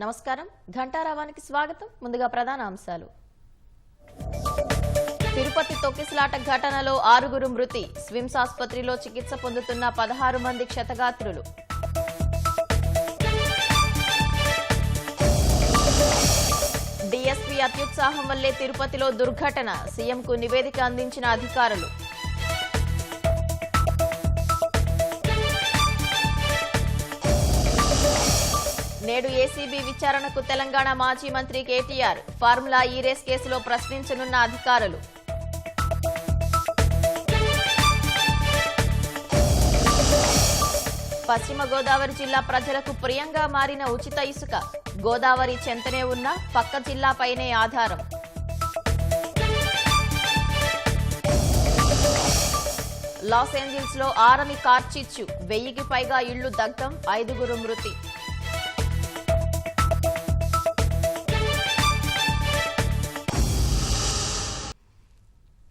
నమస్కారం ఘంటారావానికి స్వాగతం. ముందుగా ప్రధాన అంశాలు. తిరుపతి తొక్కిసలాట ఘటనలో 6 మృతి. స్విమ్స్ ఆసుపత్రిలో చికిత్స పొందుతున్న 16 మంది క్షతగాత్రులు. డీఎస్పీ అత్యుత్సాహం వల్లే తిరుపతిలో దుర్ఘటన. సీఎంకు నివేదిక అందించిన అధికారులు. నేడు ఏసీబీ విచారణకు తెలంగాణ మాజీ మంత్రి కేటీఆర్. ఫార్ములా ఈ రేస్ కేసులో ప్రశ్నించనున్న అధికారులు. పశ్చిమ గోదావరి జిల్లా ప్రజలకు ప్రియంగా మారిన ఉచిత ఇసుక. గోదావరి చెంతనే ఉన్న పక్క జిల్లాపైనే ఆధారం. లాస్ ఏంజల్స్ లో ఆరని కార్చిచ్చు. 1000కి పైగా ఇళ్లు దగ్ధం. 5 మృతి.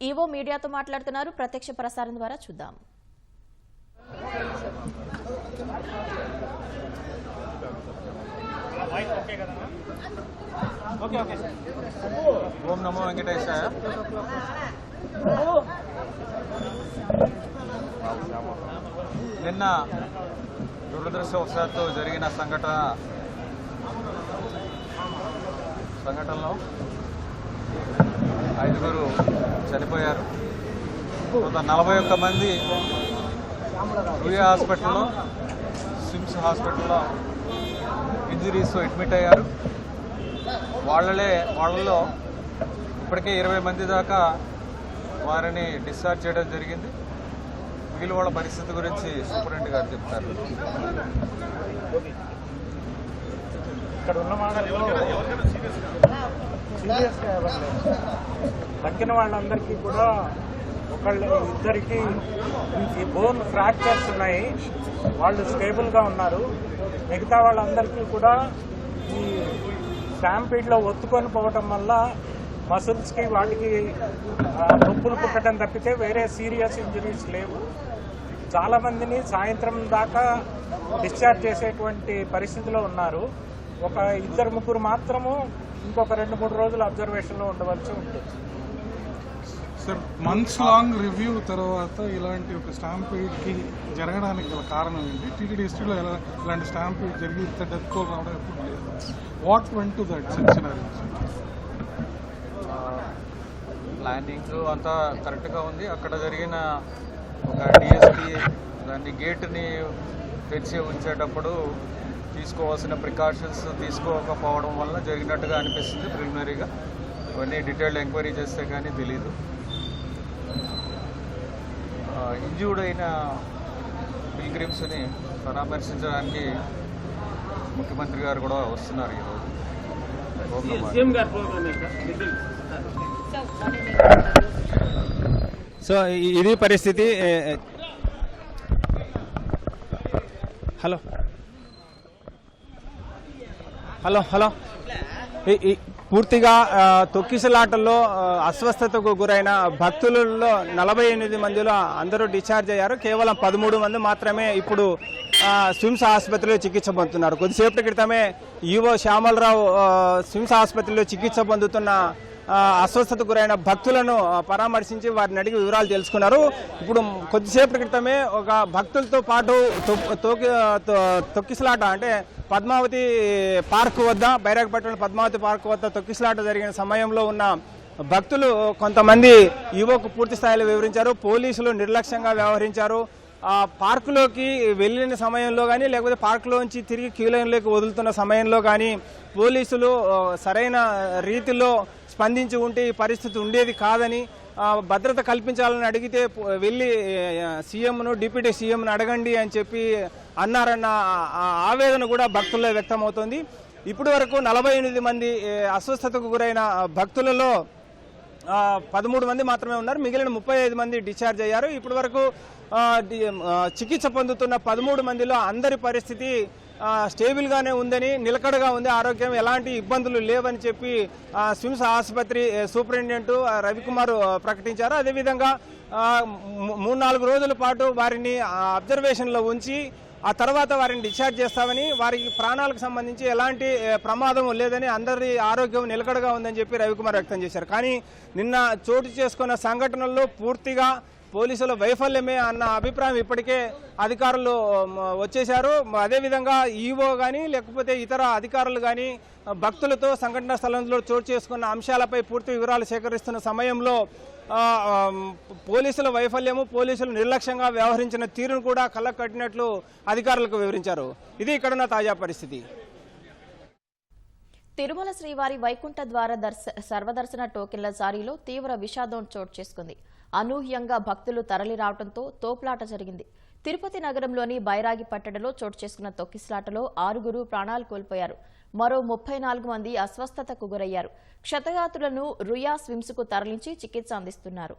ఈవో మీడియాతో మాట్లాడుతున్నారు. ప్రత్యక్ష ప్రసారం ద్వారా చూద్దాం. ఓం నమో వెంకటేశాయ. నిన్న దురదృష్టవశాత్తు జరిగిన సంఘటనలో 5 చనిపోయారు. 41 మంది రూయా హాస్పిటల్లో, స్విమ్స్ హాస్పిటల్లో ఇంజరీస్ అడ్మిట్ అయ్యారు. వాళ్ళలో ఇప్పటికే 20 మంది దాకా వారిని డిశ్చార్జ్ చేయడం జరిగింది. మిగిలిన వాళ్ళ పరిస్థితి గురించి సూపరింటెండెంట్ గారు చెప్తారు. ఇక్కడ ఉన్న సీరియస్గా ఎవరు లేదు. తగ్గిన వాళ్ళందరికీ కూడా ఇద్దరికి ఈ బోన్ ఫ్రాక్చర్స్ ఉన్నాయి. వాళ్ళు స్టేబుల్గా ఉన్నారు. మిగతా వాళ్ళందరికీ కూడా ఈ స్టాంపీడ్లో ఒత్తుకొని పోవటం వల్ల మసిల్స్కి వాటికి నొప్పులు పుట్టడం తప్పితే వేరే సీరియస్ ఇంజరీస్ లేవు. చాలామందిని సాయంత్రం దాకా డిశ్చార్జ్ చేసేటువంటి పరిస్థితిలో ఉన్నారు. ఒక 2-3 మాత్రము ఇంకొక 2-3 రోజులు అబ్జర్వేషన్లో ఉండవలసి ఉంటుంది. సార్, మంత్స్ లాంగ్ రివ్యూ తర్వాత ఇలాంటి ఒక స్టాంపీడ్కి జరగడానికి గల కారణం ఏంటి? టీటీడీ హిస్టరీలో ఇలాంటి స్టాంపీడ్ జరిగి డెత్ కోల్ రావడం ఎప్పుడు లేదు. What went to that scenario? Planning అంతా కరెక్ట్గా ఉంది. అక్కడ జరిగిన ఒక డిఎస్పీ దాన్ని గేట్ని తెరిచి ఉంచేటప్పుడు తీసుకోవాల్సిన ప్రికాషన్స్ తీసుకోకపోవడం వల్ల జరిగినట్టుగా అనిపిస్తుంది. ప్రిలిమినరీగా ఇవన్నీ డీటెయిల్డ్ ఎంక్వైరీ చేస్తే కానీ తెలీదు. ఇంజూర్డ్ అయిన పిల్గ్రిమ్స్ని పరామర్శించడానికి ముఖ్యమంత్రి గారు కూడా వస్తున్నారు ఈరోజు. సో ఇది పరిస్థితి. హలో హలో హలో పూర్తిగా తొక్కిసలాటల్లో అస్వస్థతకు గురైన భక్తులలో 48 మందిలో అందరూ డిశ్చార్జ్ అయ్యారు. కేవలం 13 మంది మాత్రమే ఇప్పుడు స్విమ్స్ ఆసుపత్రిలో చికిత్స పొందుతున్నారు. కొద్దిసేపటి క్రితమే ఈవో శ్యామలరావు స్విమ్స్ ఆసుపత్రిలో చికిత్స పొందుతున్న అస్వస్థతకు గురైన భక్తులను పరామర్శించి వారిని అడిగి వివరాలు తెలుసుకున్నారు. ఇప్పుడు కొద్దిసేపటి క్రితమే ఒక భక్తులతో పాటు తొక్కిసలాట అంటే పద్మావతి పార్క్ వద్ద, బైరాగపట్నం పద్మావతి పార్క్ వద్ద తొక్కిసలాట జరిగిన సమయంలో ఉన్న భక్తులు కొంతమంది ఈవోకు పూర్తి స్థాయిలో వివరించారు. పోలీసులు నిర్లక్ష్యంగా వ్యవహరించారు. పార్కులోకి వెళ్ళిన సమయంలో కానీ లేకపోతే పార్కులోంచి తిరిగి క్యూ లైన్లోకి వదులుతున్న సమయంలో కానీ పోలీసులు సరైన రీతిలో స్పందించి ఉంటే ఈ పరిస్థితి ఉండేది కాదని, భద్రత కల్పించాలని అడిగితే వెళ్ళి సీఎంను, డిప్యూటీ సీఎంను అడగండి అని చెప్పి అన్నారన్న ఆవేదన కూడా భక్తుల్లో వ్యక్తమవుతోంది. ఇప్పటి వరకు 48 మంది అస్వస్థతకు గురైన భక్తులలో 13 మంది మాత్రమే ఉన్నారు. మిగిలిన 35 మంది డిశ్చార్జ్ అయ్యారు. ఇప్పటి వరకు చికిత్స పొందుతున్న 13 మందిలో అందరి పరిస్థితి స్టేబుల్గానే ఉందని, నిలకడగా ఉంది, ఆరోగ్యం ఎలాంటి ఇబ్బందులు లేవని చెప్పి స్విమ్స్ ఆసుపత్రి సూపరింటెండెంట్ రవికుమార్ ప్రకటించారు. అదేవిధంగా 3-4 రోజుల పాటు వారిని అబ్జర్వేషన్లో ఉంచి ఆ తర్వాత వారిని డిశ్చార్జ్ చేస్తామని, వారికి ప్రాణాలకు సంబంధించి ఎలాంటి ప్రమాదం లేదని, అందరి ఆరోగ్యం నిలకడగా ఉందని చెప్పి రవికుమార్ వ్యక్తం చేశారు. కానీ నిన్న చోటు చేసుకున్న సంఘటనల్లో పూర్తిగా పోలీసుల వైఫల్యమే అన్న అభిప్రాయం ఇప్పటికే అధికారులు వచ్చేశారు. అదేవిధంగా ఈవో కానీ లేకపోతే ఇతర అధికారులు కానీ భక్తులతో సంఘటన స్థలంలో చోటు చేసుకున్న అంశాలపై పూర్తి వివరాలు సేకరిస్తున్న సమయంలో పోలీసుల వైఫల్యము, పోలీసులు నిర్లక్ష్యంగా వ్యవహరించిన తీరును కూడా కళ్ళకు కట్టినట్లు అధికారులకు వివరించారు. ఇది ఇక్కడున్న తాజా పరిస్థితి. తిరుమల శ్రీవారి వైకుంఠ ద్వార సర్వదర్శన టోకెన్ల జారీలో తీవ్ర విషాదం చోటు చేసుకుంది. అనూహ్యంగా భక్తులు తరలి రావడంతో తోపులాట జరిగింది. తిరుపతి నగరంలోని బైరాగి పట్టణంలో చోటు చేసుకున్న తొక్కిసలాటలో 6 ప్రాణాలు కోల్పోయారు. మరో 34 మంది అస్వస్థతకు గురయ్యారు. క్షతగాత్రులను రుయా స్విమ్స్కు తరలించి చికిత్స అందిస్తున్నారు.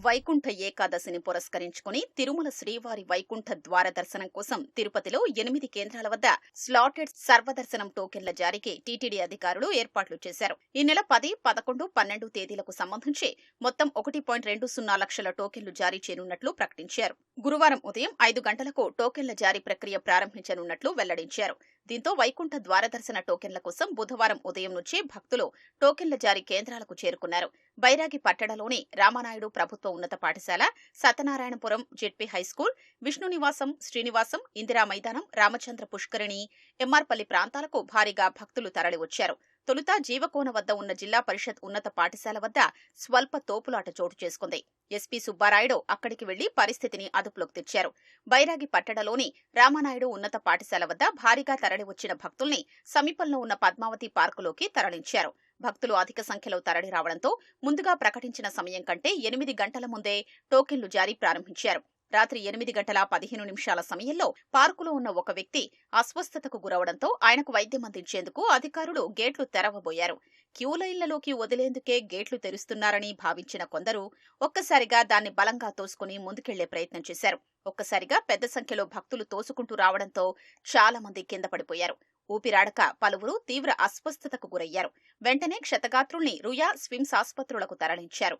వైకుంఠ ఏకాదశిని పురస్కరించుకుని తిరుమల శ్రీవారి వైకుంఠ ద్వార దర్శనం కోసం తిరుపతిలో 8 కేంద్రాల వద్ద స్లాటెడ్ సర్వదర్శనం టోకెన్ల జారీకి టీటీడీ అధికారులు ఏర్పాట్లు చేశారు. ఈ నెల 10, 11, 12 తేదీలకు సంబంధించి మొత్తం 1.20 లక్షల టోకెన్లు జారీ చేయనున్నట్లు ప్రకటించారు. గురువారం ఉదయం 5 గంటలకు టోకెన్ల జారీ ప్రక్రియ ప్రారంభించనున్నట్లు వెల్లడించారు. దీంతో వైకుంఠ ద్వారదర్శన టోకెన్ల కోసం బుధవారం ఉదయం నుంచి భక్తులు టోకెన్ల జారీ కేంద్రాలకు చేరుకున్నారు. బైరాగి పట్టణంలోని రామానాయుడు ప్రభుత్వ ఉన్నత పాఠశాల, సత్యనారాయణపురం జెడ్పీ హైస్కూల్, విష్ణు నివాసం, శ్రీనివాసం, ఇందిరా మైదానం, రామచంద్ర పుష్కరిణి, ఎంఆర్పల్లి ప్రాంతాలకు భారీగా భక్తులు తరలివచ్చారు. తొలుత జీవకోన వద్ద ఉన్న జిల్లా పరిషత్ ఉన్నత పాఠశాల వద్ద స్వల్ప తోపులాట చోటు చేసుకుంది. ఎస్పీ సుబ్బారాయుడు అక్కడికి వెళ్లి పరిస్థితిని అదుపులోకి తెచ్చారు. బైరాగి పట్టణంలోని రామానాయుడు ఉన్నత పాఠశాల వద్ద భారీగా తరలివచ్చిన భక్తుల్ని సమీపంలో ఉన్న పద్మావతి పార్కులోకి తరలించారు. భక్తులు అధిక సంఖ్యలో తరలి రావడంతో ముందుగా ప్రకటించిన సమయం కంటే 8 గంటల ముందే టోకెన్లు జారీ ప్రారంభించారు. రాత్రి 8:15 సమయంలో పార్కులో ఉన్న ఒక వ్యక్తి అస్వస్థతకు గురవడంతో ఆయనకు వైద్యం అందించేందుకు అధికారులు గేట్లు తెరవబోయారు. క్యూలైన్లలోకి వదిలేందుకే గేట్లు తెరుస్తున్నారని భావించిన కొందరు ఒక్కసారిగా దాన్ని బలంగా తోసుకుని ముందుకెళ్లే ప్రయత్నం చేశారు. ఒక్కసారిగా పెద్ద సంఖ్యలో భక్తులు తోసుకుంటూ రావడంతో చాలా మంది కింద పడిపోయారు. ఊపిరాడక పలువురు తీవ్ర అస్వస్థతకు గురయ్యారు. వెంటనే క్షతగాత్రుల్ని రుయా స్విమ్స్ ఆసుపత్రులకు తరలించారు.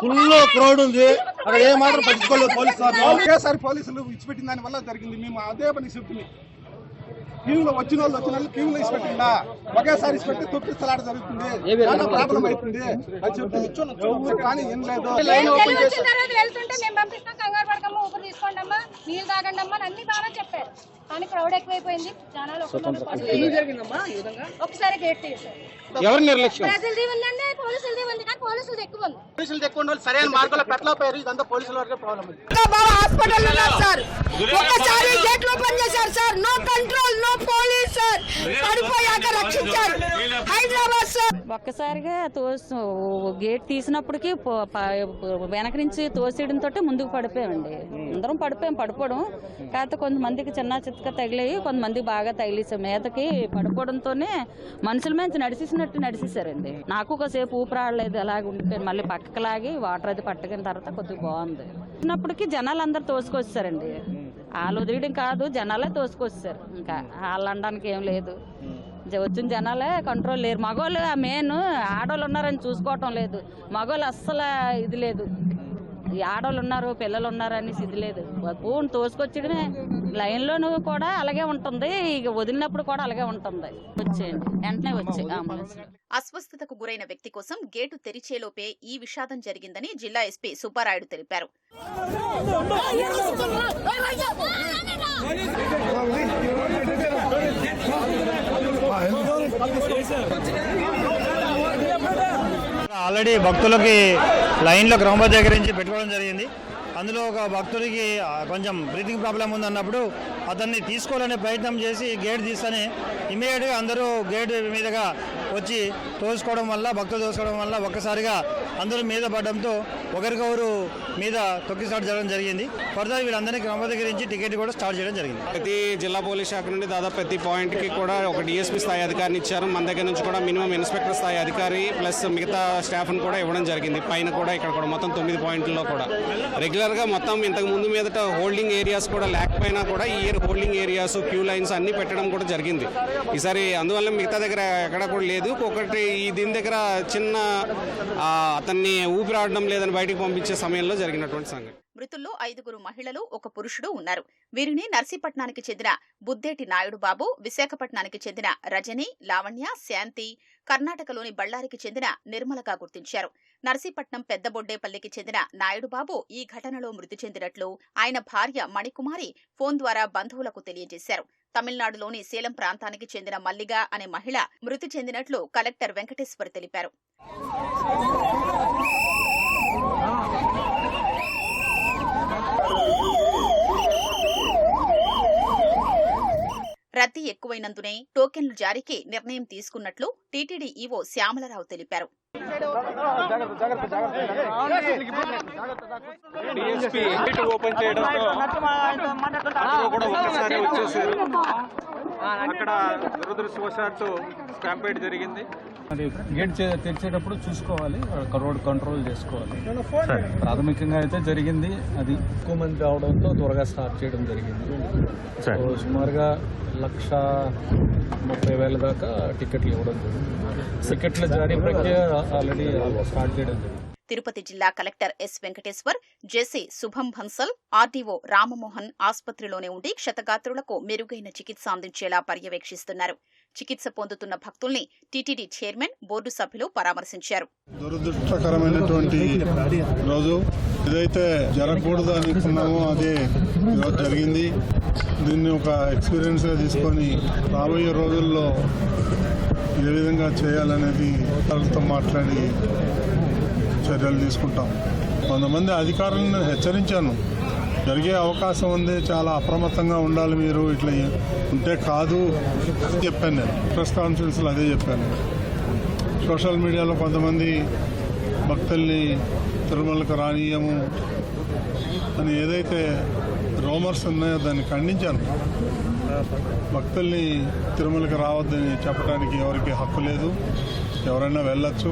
ఫుల్ క్రౌడ్ ఉంది, అక్కడ ఏ మాత్రం పట్టించుకోలేదు పోలీసు. ఒకేసారి పోలీసులు ఇచ్చిపెట్టిన దాని వల్ల జరిగింది. మేము అదే పని చెప్తుంది. క్యూలో వచ్చిన వాళ్ళు క్యూలో ఇచ్చిపెట్టిందా, ఒకేసారి ఇచ్చిపెట్టి తొక్కిసలాట జరుగుతుంది, ప్రాబ్లం అవుతుంది అని చెప్తుంది. కానీ ఏం లేదు, లైన్ ఓపెన్ చేసి వెళ్తుంటే మేము పంపిస్తాం, కంగారు పడకమ్మా, ఊపిరి తీసుకోండి అమ్మా, నీళ్ళు తాగండి అమ్మా అన్ని బాగా చెప్పారు. కానీ క్రౌడ్ ఎక్కువైపోయింది. జనాలు ఒకసారి గేట్ తీసారు. ఎవరు నిర్లక్ష్యం? ప్రజలది ఉందండి, పోలీసులది ఉంది, కానీ పోలీసులది ఎక్కువ ఉంది. పోలీసులు ఎక్కువ ఉండాలి, సరైన మార్గంలో పెట్టలేకపోయారు. ఇదంతా పోలీసుల వరకే ప్రాబ్లం. హాస్పిటల్ సార్ ఒకసారి గేట్లు ఓపెన్ చేశారు sir. No control, no police sir. పడిపోయాక రక్షించారు హైదరాబాద్ సార్. ఒక్కసారిగా గేట్ తీసినప్పటికీ వెనక నుంచి తోసేయడంతో ముందుకు పడిపోయామండి. అందరం పడిపోవడం కాకపోతే కొంతమందికి చిన్న చిత్తక తగిలాయి, కొంతమందికి బాగా తగిలేసాం. మీదకి పడిపోవడంతోనే మనుషుల మీద నడిచేసారండి. నాకు ఒకసేపు ఊపిరాడలేదు, అలాగే ఉండిపోయాను. మళ్ళీ పక్కకి లాగి వాటర్ అది పట్టుకున్న తర్వాత కొద్దిగా బాగుంది. చిన్నప్పటికీ జనాలు అందరు తోసుకొచ్చారండి. వాళ్ళు వదిలేయడం కాదు, జనాలే తోసుకొచ్చారు. ఇంకా వాళ్ళు అనడానికి ఏం లేదు. వచ్చిన జనాలే కంట్రోల్ లేరు. మగవాళ్ళు మెయిన్, ఆడవాళ్ళు ఉన్నారని చూసుకోవటం లేదు. మగవాళ్ళు అస్సలు ఇది లేదు. ఈ ఆడవాళ్ళు ఉన్నారు, పిల్లలు ఉన్నారు అనేసి ఇది లేదు. పూను తోసుకొచ్చడమే. లైన్లోనూ కూడా అలాగే ఉంటుంది, ఇక వదిలినప్పుడు కూడా అలాగే ఉంటుంది. వచ్చేయండి, వెంటనే వచ్చాయి అంబులెన్స్. అస్వస్థతకు గురైన వ్యక్తి కోసం గేటు తెరిచేలోపే ఈ విషాదం జరిగిందని జిల్లా ఎస్పీ సుబ్బారాయుడు తెలిపారు. ఆల్రెడీ భక్తులకి లైన్లో క్రమబద్ధీకరించి పెట్టుకోవడం జరిగింది. అందులో ఒక భక్తుడికి కొంచెం బ్రీతింగ్ ప్రాబ్లం ఉందన్నప్పుడు అతన్ని తీసుకోవాలనే ప్రయత్నం చేసి గేట్ తీస్తేనే ఇమీడియట్గా అందరూ గేట్ మీదుగా వచ్చి తోసుకోవడం వల్ల ఒక్కసారిగా అందరూ మీద పడడంతో ఒకరికొకరు మీద తొక్కిసలాట జరగడం జరిగింది. ఫర్దర్ వీళ్ళందరినీ క్రమబద్ధీకరించి టికెట్ కూడా స్టార్ట్ చేయడం జరిగింది. ప్రతి జిల్లా పోలీస్ శాఖ నుండి దాదాపు ప్రతి పాయింట్కి కూడా ఒక డిఎస్పీ స్థాయి అధికారిని ఇచ్చారు. మన దగ్గర నుంచి కూడా మినిమం ఇన్స్పెక్టర్ స్థాయి అధికారి ప్లస్ మిగతా స్టాఫ్ను కూడా ఇవ్వడం జరిగింది. పైన కూడా ఇక్కడ కూడా మొత్తం 9 పాయింట్లలో కూడా రెగ్యులర్గా మొత్తం ఇంతకు ముందు మీదట హోల్డింగ్ ఏరియాస్ కూడా లేకపోయినా కూడా ఈ ఇయర్ హోల్డింగ్ ఏరియాస్, క్యూ లైన్స్ అన్ని పెట్టడం కూడా జరిగింది ఈసారి. అందువల్ల మిగతా దగ్గర ఎక్కడ కూడా లేదు. ఒకటి దీని దగ్గర చిన్న అతన్ని ఊపిరాడడం లేదని బయటకు పంపించే సమయంలో జరిగినటువంటి సంఘటన. మృతుల్లో 5 మహిళలు, 1 పురుషుడు ఉన్నారు. వీరిని నర్సీపట్నానికి చెందిన బుద్దేటి నాయుడు బాబు, విశాఖపట్నానికి చెందిన రజని, లావణ్య, శాంతి, కర్ణాటకలోని బళ్ళారికి చెందిన నిర్మలగా గుర్తించారు. నర్సీపట్నం పెద్దబొడ్డేపల్లికి చెందిన నాయుడు బాబు ఈ ఘటనలో మృతి చెందినట్లు ఆయన భార్య మణికుమారి ఫోన్ ద్వారా బంధువులకు తెలియజేశారు. తమిళనాడులోని సేలం ప్రాంతానికి చెందిన మల్లిగా అనే మహిళ మృతి చెందినట్లు కలెక్టర్ వెంకటేశ్వర్ తెలిపారు. రద్దీ ఎక్కువైనందునే టోకెన్లు జారీకి నిర్ణయం తీసుకున్నట్లు టీటీడీ ఈవో శ్యామలరావు తెలిపారు. ఓపెన్ చేయడంతో కూడా ఒక్కసారి వచ్చేసారు. అక్కడ దురదృష్టవశాత్తు స్టాంపేడ్ జరిగింది. అది గేట్ తెరిచేటప్పుడు చూసుకోవాలి, రోడ్ కంట్రోల్ చేసుకోవాలి. ప్రాథమికంగా అయితే జరిగింది. అది ఎక్కువ మంది రావడంతో త్వరగా స్టార్ట్ చేయడం జరిగింది. సుమారుగా 1,30,000 దాకా టికెట్లు ఇవ్వడం జరిగింది. టికెట్ల జారీ ప్రక్రియ ఆల్రెడీ స్టార్ట్ చేయడం జరిగింది. తిరుపతి జిల్లా కలెక్టర్ ఎస్ వెంకటేశ్వర్, జెసి శుభం భన్సల్, ఆర్డీఓ రామమోహన్ ఆసుపత్రిలోనే ఉండి క్షతగాత్రులకు మెరుగైన చికిత్స అందించేలా పర్యవేక్షిస్తున్నారు. చికిత్స పొందుతున్న భక్తుల్ని టీటీడీ చైర్మన్, బోర్డు సభ్యులు పరామర్శించారు. దురదృష్టకరమైనటువంటి రోజు, ఏదైతే జరగకూడదు అనుకున్నామో అదే ఈరోజు జరిగింది. దీన్ని ఒక ఎక్స్పీరియన్స్ గా తీసుకొని రాబోయే రోజుల్లో ఏ విధంగా చేయాలనేది వాళ్ళతో మాట్లాడి చర్యలు తీసుకుంటాం. కొంతమంది అధికారులను హెచ్చరించాను, జరిగే అవకాశం ఉంది, చాలా అప్రమత్తంగా ఉండాలి, మీరు ఇట్లా ఉంటే కాదు చెప్పాను. నేను ప్రెస్ కాన్ఫరెన్స్లో అదే చెప్పాను. సోషల్ మీడియాలో కొంతమంది భక్తుల్ని తిరుమలకు రానీయము అని ఏదైతే రూమర్స్ ఉన్నాయో దాన్ని ఖండించాను. భక్తుల్ని తిరుమలకి రావద్దని చెప్పడానికి ఎవరికి హక్కు లేదు, ఎవరైనా వెళ్ళొచ్చు.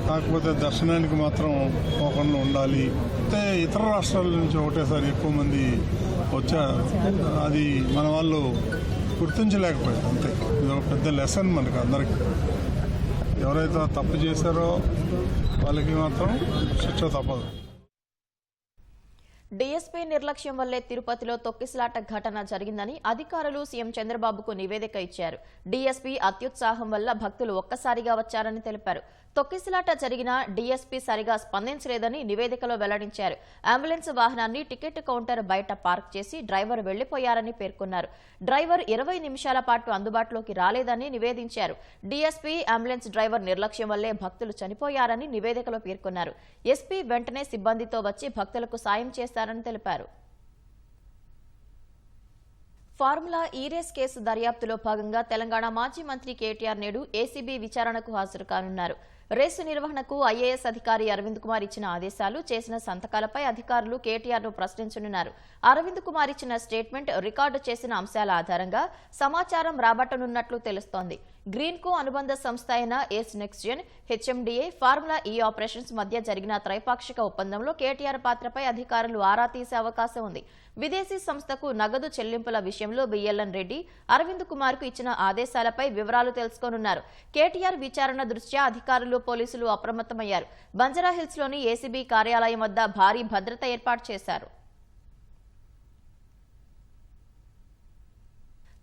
కాకపోతే దర్శనానికి మాత్రం పోకుండా ఉండాలి. అయితే ఇతర రాష్ట్రాల నుంచి ఒకటేసారి ఎక్కువ మంది వచ్చారు, అది మన వాళ్ళు గుర్తించలేకపోయారు. అంతే, ఇది ఒక పెద్ద లెసన్ మనకు అందరికీ. ఎవరైతే తప్పు చేశారో వాళ్ళకి మాత్రం శిక్ష తప్పదు. డీఎస్పీ నిర్లక్ష్యం వల్లే తిరుపతిలో తొక్కిసలాట ఘటన జరిగిందని అధికారులు సీఎం చంద్రబాబుకు నివేదిక ఇచ్చారు. డీఎస్పీ అత్యుత్సాహం వల్ల భక్తులు ఒక్కసారిగా వచ్చారని తెలిపారు. తొక్కిసలాట జరిగినా డీఎస్పీ సరిగా స్పందించలేదని నివేదికలో వెల్లడించారు. అంబులెన్స్ వాహనాన్ని టికెట్ కౌంటర్ బయట పార్క్ చేసి డ్రైవర్ వెళ్లిపోయారని పేర్కొన్నారు. డ్రైవర్ 20 నిమిషాల పాటు అందుబాటులోకి రాలేదని నివేదించారు. డీఎస్పీ అంబులెన్స్ డ్రైవర్ నిర్లక్ష్యం వల్లే భక్తులు చనిపోయారని నివేదికలో పేర్కొన్నారు. ఎస్పీ వెంటనే సిబ్బందితో వచ్చి భక్తులకు సాయం చేస్తారని తెలిపారు. ఫార్ములా ఈ రేస్ కేసు దర్యాప్తులో భాగంగా తెలంగాణ మాజీ మంత్రి కేటీఆర్ నేడు ఏసీబీ విచారణకు హాజరు కానున్నారు. రేసు నిర్వహణకు ఐఏఎస్ అధికారి అరవింద్ కుమార్ ఇచ్చిన ఆదేశాలు, చేసిన సంతకాలపై అధికారులు కేటీఆర్ ను ప్రశ్నించనున్నారు. అరవింద్ కుమార్ ఇచ్చిన స్టేట్మెంట్, రికార్డు చేసిన అంశాల ఆధారంగా సమాచారం రాబట్టనున్నట్లు తెలుస్తోంది. గ్రీన్ కో అనుబంధ సంస్థ అయిన ఏస్ నెక్స్ట్ జెన్, హెచ్ఎండిఏ, ఫార్ములా ఈ ఆపరేషన్స్ మధ్య జరిగిన త్రైపాక్షిక ఒప్పందంలో కేటీఆర్ పాత్రపై అధికారులు ఆరా తీసే అవకాశం ఉంది. విదేశీ సంస్థకు నగదు చెల్లింపుల విషయంలో బిఎల్ఎన్ రెడ్డి, అరవింద్ కుమార్ కు ఇచ్చిన ఆదేశాలపై వివరాలు తెలుసుకోనున్నారు. కేటీఆర్ విచారణ దృష్ట్యా అధికారులు, పోలీసులు అప్రమత్తమయ్యారు. బంజారాహిల్స్ లోని ఏసీబీ కార్యాలయం వద్ద భారీ భద్రత ఏర్పాటు చేశారు.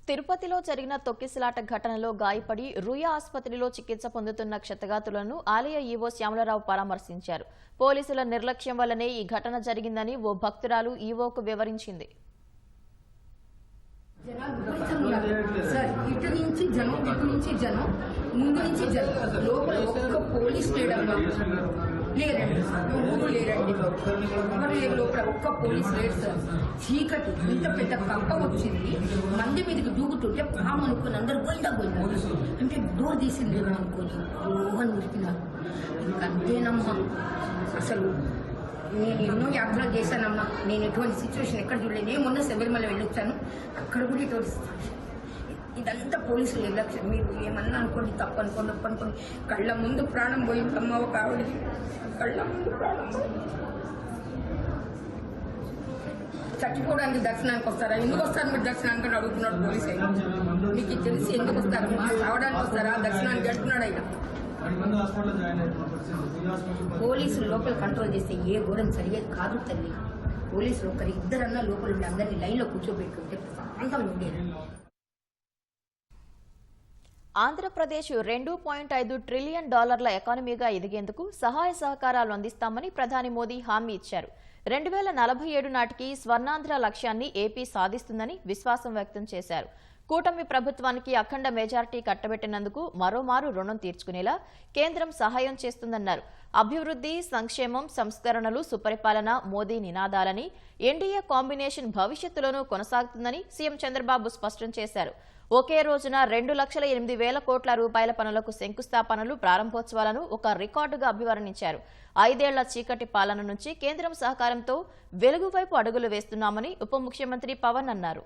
తిరుపతిలో జరిగిన తొక్కిసలాట ఘటనలో గాయపడి రుయా ఆసుపత్రిలో చికిత్స పొందుతున్న క్షతగాతులను ఆలయ ఈవో శ్యామలరావు పరామర్శించారు. పోలీసుల నిర్లక్ష్యం వల్లనే ఈ ఘటన జరిగిందని ఓ భక్తురాలు ఈవోకు వివరించింది. సార్, ఇటు నుంచి జనం, ఇటు నుంచి జనం, ముందు నుంచి జనం, లోపల ఒక్క పోలీస్ లేడమ్మా. లేరండి ఊరు లేరండి, ఎవరు లేరు లోపల, ఒక్క పోలీస్ లేరు సార్. చీకటి, ఇంత పెద్ద కప్ప వచ్చింది, మంది మీదకి దూకుతుంటే పాము అనుకుని అందరు గొండ అంటే డోర్ తీసింది అనుకోని రోహన్ ఉరికినారు. ఇంకంతేనమ్మా. అసలు నేను ఎన్నో యాత్రలు చేశానమ్మా, నేను ఎటువంటి సిచ్యువేషన్ ఎక్కడ చూడలేదు. నేను మొన్న శబరిమల వెళ్ళొచ్చాను, అక్కడ కూడా ఇటువంటి సిచ్యువేషన్. ఇదంతా పోలీసులు నిర్లక్ష్యం. మీరు ఏమన్నా అనుకోండి, తప్పు అనుకోండి, ఒప్పు అనుకోండి. కళ్ళ ముందు ప్రాణం పోయిందమ్మ ఒక ఆవిడకి, కళ్ళ ముందు ప్రాణం పోయింది. చచ్చిపోవడానికి దర్శనానికి వస్తారా? ఎందుకు వస్తారు మీరు దర్శనానికి అని అడుగుతున్నాడు పోలీసు అయినా. మీకు తెలిసి ఎందుకు వస్తారమ్మా? రావడానికి వస్తారా దర్శనానికి అంటున్నాడు అయినా. పోలీసులు లోపల కంట్రోల్ చేస్తే ఏ ఘోరం జరిగేది కాదు తల్లి. పోలీసులు ఒకరి ఇద్దరన్నా లోపల ఉండి అందరినీ లైన్లో కూర్చోబెట్టుకుంటే ప్రశాంతంగా ఉండేది. ఆంధ్రప్రదేశ్ $2.5 ట్రిలియన్ ఎకానమీగా ఎదిగేందుకు సహాయ సహకారాలు అందిస్తామని ప్రధాని మోదీ హామీ ఇచ్చారు. 2047 నాటికి స్వర్ణాంధ్ర లక్ష్యాన్ని ఏపీ సాధిస్తుందని విశ్వాసం వ్యక్తం చేశారు. కూటమి ప్రభుత్వానికి అఖండ మెజారిటీ కట్టబెట్టినందుకు మరోమారు రుణం తీర్చుకునేలా కేంద్రం సహాయం చేస్తుందన్నారు. అభివృద్ధి, సంక్షేమం, సంస్కరణలు, సుపరిపాలన మోదీ నినాదాలని ఎన్డీఏ కాంబినేషన్ భవిష్యత్తులోనూ కొనసాగుతుందని సీఎం చంద్రబాబు స్పష్టం చేశారు. ఒకే రోజున 2,08,000 కోట్ల రూపాయల పనులకు శంకుస్థాపనలు, ప్రారంభోత్సవాలను ఒక రికార్డుగా అభివర్ణించారు. 5 ఏళ్ల చీకటి పాలన నుంచి కేంద్రం సహకారంతో వెలుగు వైపు అడుగులు వేస్తున్నామని ఉప ముఖ్యమంత్రి పవన్ అన్నారు.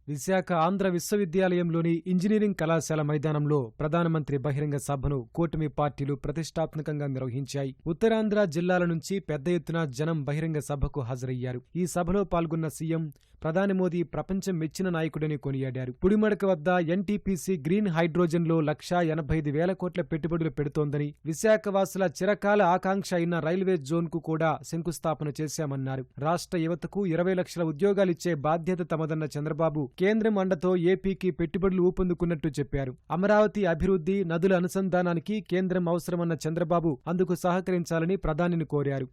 విశాఖ ఆంధ్ర విశ్వవిద్యాలయంలోని ఇంజనీరింగ్ కళాశాల మైదానంలో ప్రధానమంత్రి బహిరంగ సభను కూటమి పార్టీలు ప్రతిష్టాత్మకంగా నిర్వహించాయి. ఉత్తరాంధ్ర జిల్లాల నుంచి పెద్ద ఎత్తున జనం బహిరంగ సభకు హాజరయ్యారు. ఈ సభలో పాల్గొన్న సీఎం ప్రధాని మోదీ ప్రపంచం మెచ్చిన నాయకుడని కొనియాడారు. పుడిమడక వద్ద ఎన్టీపీసీ గ్రీన్ హైడ్రోజన్లో 1,85,000 కోట్ల పెట్టుబడులు పెడుతోందని, విశాఖవాసుల చిరకాల ఆకాంక్ష అయిన రైల్వే జోన్ కు కూడా శంకుస్థాపన చేశామన్నారు. రాష్ట్ర యువతకు 20 లక్షల ఉద్యోగాలిచ్చే బాధ్యత తమదన్న చంద్రబాబు కేంద్రం అండతో ఏపీకి పెట్టుబడులు ఊపందుకున్నట్టు చెప్పారు. అమరావతి అభివృద్ధి, నదుల అనుసంధానానికి కేంద్రం అవసరమన్న చంద్రబాబు అందుకు సహకరించాలని ప్రధానిని కోరారు.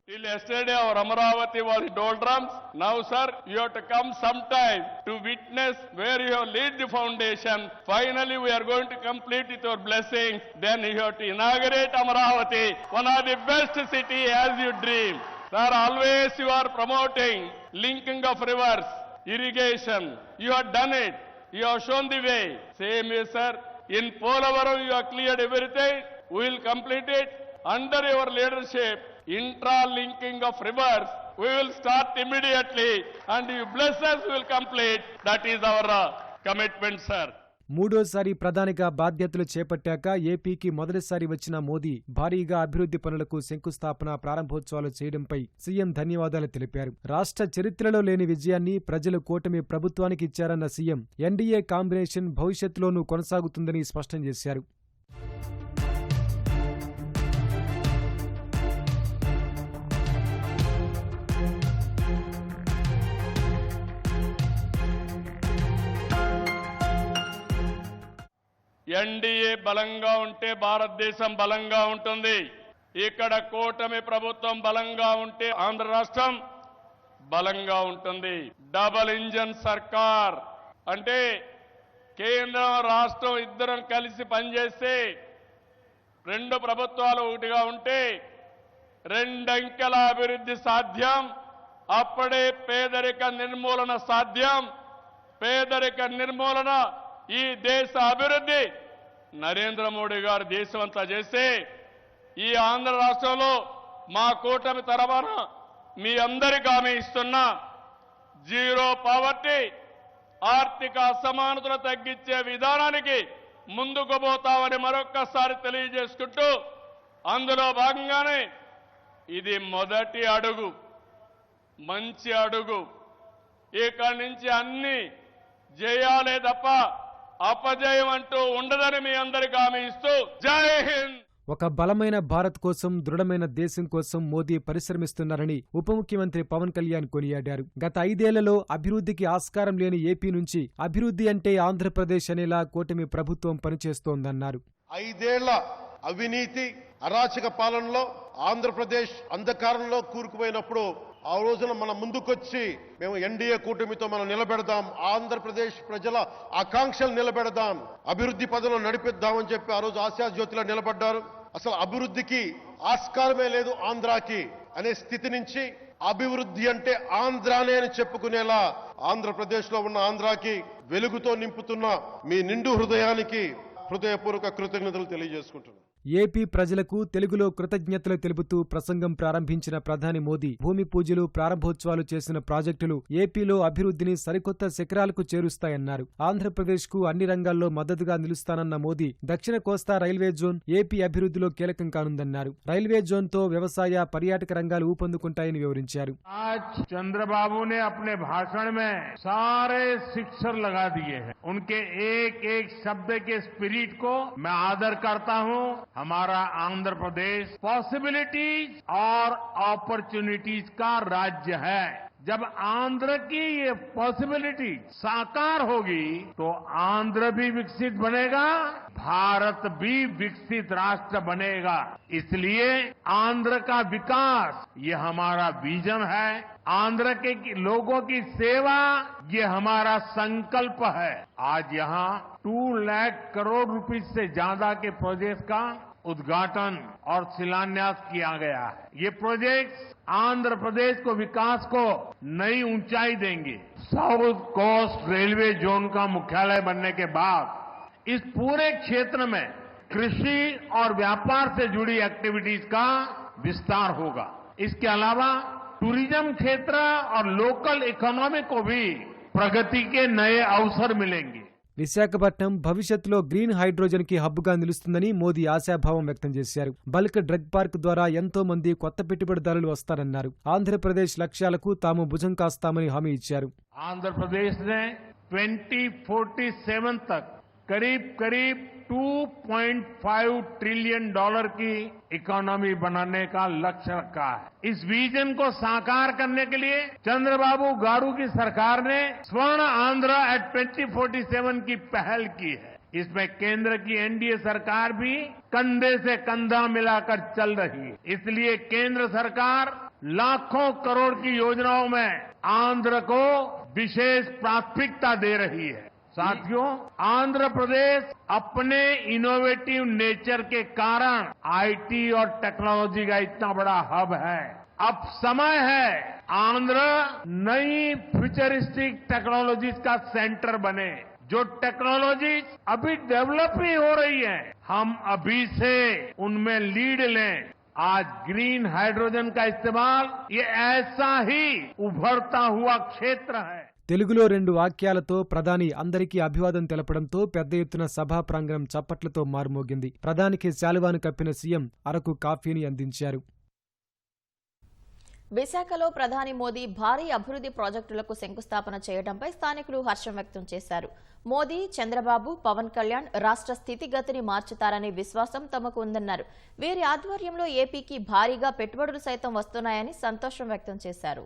sometime to witness where you have laid the foundation. Finally we are going to complete with your blessings. Then you have to inaugurate Amaravati, one of the best city as you dream. Sir, always you are promoting linking of rivers, irrigation. You have done it. You have shown the way. Same way, sir. In Polavaram you have cleared everything. We will complete it under your leadership. Intra-linking of rivers, we will start immediately and you bless us, we will complete. That is our commitment, sir. మూడోసారి ప్రధానిగా బాధ్యతలు చేపట్టాక ఏపీకి మొదటిసారి వచ్చిన మోదీ భారీగా అభివృద్ధి పనులకు శంకుస్థాపన, ప్రారంభోత్సవాలు చేయడంపై సీఎం ధన్యవాదాలు తెలిపారు. రాష్ట్ర చరిత్రలో లేని విజయాన్ని ప్రజలు కూటమి ప్రభుత్వానికి ఇచ్చారన్న సీఎం ఎన్డీఏ కాంబినేషన్ భవిష్యత్తులోనూ కొనసాగుతుందని స్పష్టం చేశారు. ఎన్డీఏ బలంగా ఉంటే భారతదేశం బలంగా ఉంటుంది. ఇక్కడ కూటమి ప్రభుత్వం బలంగా ఉంటే ఆంధ్ర రాష్ట్రం బలంగా ఉంటుంది. డబుల్ ఇంజన్ సర్కార్ అంటే కేంద్రం రాష్ట్రం ఇద్దరం కలిసి పనిచేస్తే, రెండు ప్రభుత్వాలు ఒకటిగా ఉంటే 2 అంకెల అభివృద్ధి సాధ్యం. అప్పుడే పేదరిక నిర్మూలన సాధ్యం. పేదరిక నిర్మూలన, ఈ దేశ అభివృద్ధి నరేంద్ర మోడీ గారు దేశమంతా చేస్తే, ఈ ఆంధ్ర రాష్ట్రంలో మా కూటమి తరఫున మీ అందరికీ హామీ ఇస్తున్నా, జీరో పావర్టీ, ఆర్థిక అసమానతలు తగ్గించే విధానానికి ముందుకు పోతామని మరొక్కసారి తెలియజేసుకుంటూ, అందులో భాగంగానే ఇది మొదటి అడుగు, మంచి అడుగు. ఇక్కడి నుంచి అన్ని జయాలే తప్ప అపజయం అంటూ ఉండదని మీ అందరికీ హామీ ఇస్తూ జై హింద్. ఒక బలమైన భారత్ కోసం, దృఢమైన దేశం కోసం మోదీ పరిశ్రమిస్తున్నారని ఉప ముఖ్యమంత్రి పవన్ కళ్యాణ్ కొనియాడారు. గత 5 ఏళ్లలో అభివృద్ధికి ఆస్కారం లేని ఏపీ నుంచి అభివృద్ధి అంటే ఆంధ్రప్రదేశ్ అనేలా కూటమి ప్రభుత్వం పనిచేస్తోందన్నారు. 5 ఏళ్ల అవినీతి అరాచక పాలనలో ఆంధ్రప్రదేశ్ అంధకారంలో కూరుకుపోయినప్పుడు ఆ రోజున మన ముందుకొచ్చి మేము ఎన్డీఏ కూటమితో మనం నిలబెడదాం, ఆంధ్రప్రదేశ్ ప్రజల ఆకాంక్షలు నిలబెడదాం, అభివృద్ధి పదంలో నడిపిద్దామని చెప్పి ఆ రోజు ఆశాజ్యోతిలో నిలబడ్డారు. అసలు అభివృద్ధికి ఆస్కారమే లేదు ఆంధ్రాకి అనే స్థితి నుంచి అభివృద్ధి అంటే ఆంధ్రానే అని చెప్పుకునేలా ఆంధ్రప్రదేశ్ లో ఉన్న ఆంధ్రాకి వెలుగుతో నింపుతున్న మీ నిండు హృదయానికి హృదయపూర్వక కృతజ్ఞతలు తెలియజేసుకుంటున్నాను. ఏపీ ప్రజలకు తెలుగులో కృతజ్ఞతలు తెలుపుతూ ప్రసంగం ప్రారంభించిన ప్రధాని మోదీ భూమి పూజలు, ప్రారంభోత్సవాలు చేసిన ప్రాజెక్టులు ఏపీలో అభివృద్ధిని సరికొత్త శిఖరాలకు చేరుస్తాయన్నారు. ఆంధ్రప్రదేశ్కు అన్ని రంగాల్లో మద్దతుగా నిలుస్తానన్న మోదీ దక్షిణ కోస్తా రైల్వే జోన్ ఏపీ అభివృద్ధిలో కీలకం కానుందన్నారు. రైల్వే జోన్తో వ్యవసాయ, పర్యాటక రంగాలు ఊపందుకుంటాయని వివరించారు. చంద్రబాబు ने अपने भाषण में सारे शिक्षर लगा दिए हैं. उनके एक एक शब्द के स्पिरिट को मैं आदर करता हूं. हमारा आंध्र प्रदेश पॉसिबिलिटीज और अपॉर्चुनिटीज का राज्य है. जब आंध्र की ये पॉसिबिलिटी साकार होगी तो आंध्र भी विकसित बनेगा, भारत भी विकसित राष्ट्र बनेगा. इसलिए आंध्र का विकास ये हमारा विजन है. आंध्र के लोगों की सेवा ये हमारा संकल्प है. आज यहाँ 2 लाख करोड़ रुपए से ज्यादा के प्रोजेक्ट का उद्घाटन और शिलान्यास किया गया है. ये प्रोजेक्ट आंध्र प्रदेश को विकास को नई ऊंचाई देंगे. साउथ कोस्ट रेलवे जोन का मुख्यालय बनने के बाद इस पूरे क्षेत्र में कृषि और व्यापार से जुड़ी एक्टिविटीज का विस्तार होगा. इसके अलावा टूरिज्म क्षेत्र और लोकल इकोनॉमी को भी प्रगति के नए अवसर मिलेंगे. విశాఖపట్నం భవిష్యత్తులో గ్రీన్ హైడ్రోజన్ కి హబ్గా నిలుస్తుందని మోదీ ఆశాభావం వ్యక్తం చేశారు. బల్క్ డ్రగ్ పార్క్ ద్వారా ఎంతో మంది కొత్త పెట్టుబడిదారులు వస్తారన్నారు. ఆంధ్రప్రదేశ్ లక్ష్యాలకు తాము భుజం కాస్తామని హామీ ఇచ్చారు. ఆంధ్రప్రదేశ్ ने 2047 तक करीब 2.5 ट्रिलियन डॉलर की इकोनॉमी बनाने का लक्ष्य रखा है. इस विजन को साकार करने के लिए चंद्रबाबू गारू की सरकार ने स्वर्ण आंध्र एट 2047 की पहल की है. इसमें केंद्र की एनडीए सरकार भी कंधे से कंधा मिलाकर चल रही है. इसलिए केंद्र सरकार लाखों करोड़ की योजनाओं में आंध्र को विशेष प्राथमिकता दे रही है. साथियों, आंध्र प्रदेश अपने इनोवेटिव नेचर के कारण आईटी और टेक्नोलॉजी का इतना बड़ा हब है. अब समय है आंध्र नई फ्यूचरिस्टिक टेक्नोलॉजीज का सेंटर बने. जो टेक्नोलॉजीज अभी डेवलप ही हो रही है, हम अभी से उनमें लीड लें. आज ग्रीन हाइड्रोजन का इस्तेमाल ये ऐसा ही उभरता हुआ क्षेत्र है. తెలుగులో 2 వాక్యాలతో ప్రధాని అందరికీ అభివాదం తెలపడంతో పెద్ద ఎత్తున సభా ప్రాంగణం చప్పట్లతో మారుమోగింది. ప్రధానికి శాలువాను కప్పిన సీఎం అరకు కాఫీని అందించారు. విశాఖలో ప్రధాని మోదీ భారీ అభివృద్ధి ప్రాజెక్టులకు శంకుస్థాపన చేయడంపై స్థానికులు హర్షం వ్యక్తం చేశారు. మోదీ, చంద్రబాబు, పవన్ కళ్యాణ్ రాష్ట్ర స్థితిగతిని మార్చుతారనే విశ్వాసం తమకు ఉందన్నారు. వీరి ఆధ్వర్యంలో ఏపీకి భారీగా పెట్టుబడులు సైతం వస్తున్నాయని సంతోషం వ్యక్తం చేశారు.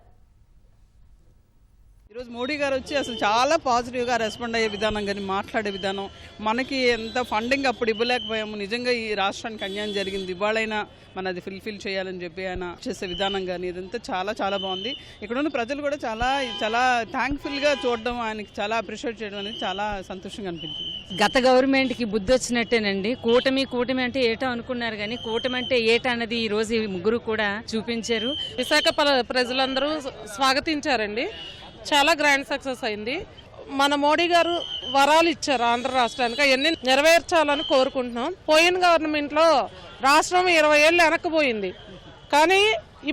ఈరోజు మోడీ గారు వచ్చి అసలు చాలా పాజిటివ్గా రెస్పాండ్ అయ్యే విధానం కానీ మాట్లాడే విధానం, మనకి ఎంత ఫండింగ్ అప్పుడు ఇవ్వలేకపోయాము, నిజంగా ఈ రాష్ట్రానికి అన్యాయం జరిగింది, ఇవాళైనా మన అది ఫుల్ఫిల్ చేయాలని చెప్పి ఆయన చేసే విధానం కానీ ఇదంతా చాలా చాలా బాగుంది. ఇక్కడ ఉన్న ప్రజలు కూడా చాలా చాలా థ్యాంక్ఫుల్గా చూడడం, ఆయనకి చాలా అప్రిషియేట్ చేయడం అనేది చాలా సంతోషంగా అనిపించింది. గత గవర్నమెంట్కి బుద్ధి వచ్చినట్టేనండి. కూటమి అంటే ఏటో అనుకున్నారు కానీ కూటమి అంటే ఏటా అన్నది ఈ రోజు ఈ ముగ్గురు కూడా చూపించారు. విశాఖ ప్రజలందరూ స్వాగతించారండి. చాలా గ్రాండ్ సక్సెస్ అయింది. మన మోడీ గారు వరాలు ఇచ్చారు ఆంధ్ర రాష్ట్రానికి, అవన్నీ నెరవేర్చాలని కోరుకుంటున్నాం. పోయిన గవర్నమెంట్ లో రాష్ట్రం 20 ఏళ్ళు వెనక్కిపోయింది, కానీ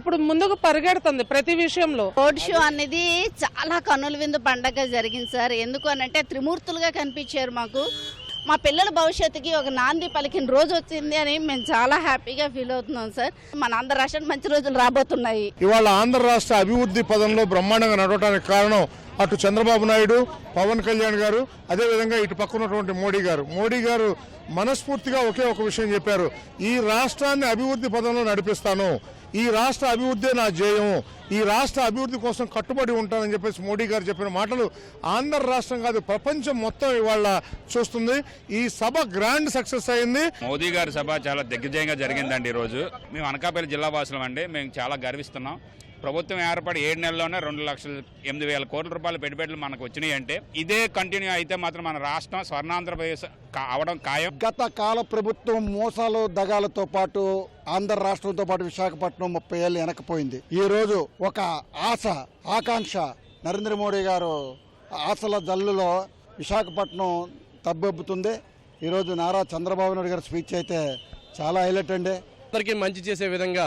ఇప్పుడు ముందుకు పరిగెడుతుంది ప్రతి విషయంలో. రోడ్ షో అనేది చాలా కన్నుల విందు పండగ జరిగింది సార్. ఎందుకు అనంటే త్రిమూర్తులుగా కనిపించారు మాకు. మా పిల్లల భవిష్యత్తుకి ఒక నాంది పలికిన రోజు వచ్చింది అని మేము చాలా హ్యాపీగా ఫీల్ అవుతున్నాం సార్. మన ఆంధ్ర రాష్ట్రానికి మంచి రోజులు రాబోతున్నాయి. ఇవాళ ఆంధ్ర రాష్ట్ర అభివృద్ధి పదంలో బ్రహ్మాండంగా నడవడానికి కారణం అటు చంద్రబాబు నాయుడు, పవన్ కళ్యాణ్ గారు, అదేవిధంగా ఇటు పక్కనటువంటి మోడీ గారు మనస్ఫూర్తిగా ఒకే ఒక విషయం చెప్పారు, ఈ రాష్ట్రాన్ని అభివృద్ధి పదంలో నడిపిస్తాను, ఈ రాష్ట్ర అభివృద్ధి నా ధ్యేయం, ఈ రాష్ట్ర అభివృద్ధి కోసం కట్టుబడి ఉంటానని చెప్పేసి మోడీ గారు చెప్పిన మాటలు ఆంధ్ర రాష్ట్రం కాదు ప్రపంచం మొత్తం ఇవాళ చూస్తుంది. ఈ సభ గ్రాండ్ సక్సెస్ అయింది. మోదీ గారి సభ చాలా దిగ్విజయంగా జరిగిందండి. ఈ రోజు మేము అనకాపల్లి జిల్లా వాసులం అండి, మేము చాలా గర్విస్తున్నాం. ప్రభుత్వం ఏర్పడి 7 నెలల్లోనే 2,08,000 కోట్ల రూపాయల పెట్టుబడులు మనకు వచ్చినాయి అంటే ఇదే కంటిన్యూ అయితే మాత్రం మన రాష్ట్రం స్వర్ణాంధ్రప్రదేశ్ అవడం ఖాయం. గత కాల ప్రభుత్వం మోసాలు దగాలతో పాటు ఆంధ్ర రాష్ట్రంతో పాటు విశాఖపట్నం 30 ఏళ్ళు వెనకపోయింది. ఈ రోజు ఒక ఆకాంక్ష నరేంద్ర మోడీ గారు ఆశల జల్లులో విశాఖపట్నం తబ్బెబ్బుతుంది. ఈరోజు నారా చంద్రబాబు నాయుడు గారి స్పీచ్ అయితే చాలా హైలైట్ అండి. అందరికీ మంచి చేసే విధంగా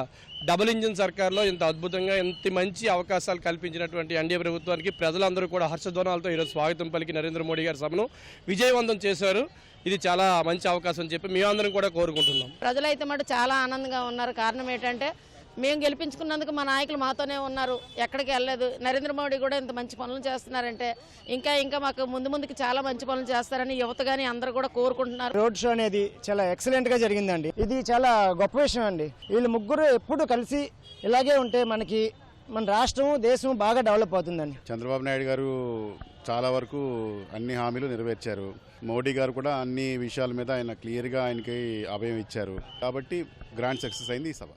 డబుల్ ఇంజిన్ సర్కార్లో ఇంత అద్భుతంగా ఇంత మంచి అవకాశాలు కల్పించినటువంటి ఎన్డీఏ ప్రభుత్వానికి ప్రజలందరూ కూడా హర్షధ్వానాలతో ఈరోజు స్వాగతం పలికి నరేంద్ర మోడీ గారి సభను విజయవంతం చేశారు. ఇది చాలా మంచి అవకాశం అని చెప్పి మేమందరం కూడా కోరుకుంటున్నాం. ప్రజలైతే మాట చాలా ఆనందంగా ఉన్నారు. కారణం ఏంటంటే మేము గెలిపించుకున్నందుకు మా నాయకులు మాతోనే ఉన్నారు, ఎక్కడికి వెళ్ళలేదు. నరేంద్ర మోడీ కూడా ఇంత మంచి పనులు చేస్తున్నారంటే ఇంకా మాకు ముందుకి చాలా మంచి పనులు చేస్తారని యువత కానీ అందరూ కూడా కోరుకుంటున్నారు. రోడ్ షో అనేది చాలా ఎక్సలెంట్ గా జరిగిందండి. ఇది చాలా గొప్ప విషయం అండి. వీళ్ళు ముగ్గురు ఎప్పుడు కలిసి ఇలాగే ఉంటే మన రాష్ట్రం దేశం బాగా డెవలప్ అవుతుందండి. చంద్రబాబు నాయుడు గారు చాలా వరకు అన్ని హామీలు నెరవేర్చారు. మోడీ గారు కూడా అన్ని విషయాల మీద ఆయన క్లియర్గా ఆయనకి అభయం ఇచ్చారు. కాబట్టి గ్రాండ్ సక్సెస్ అయింది ఈ సభ.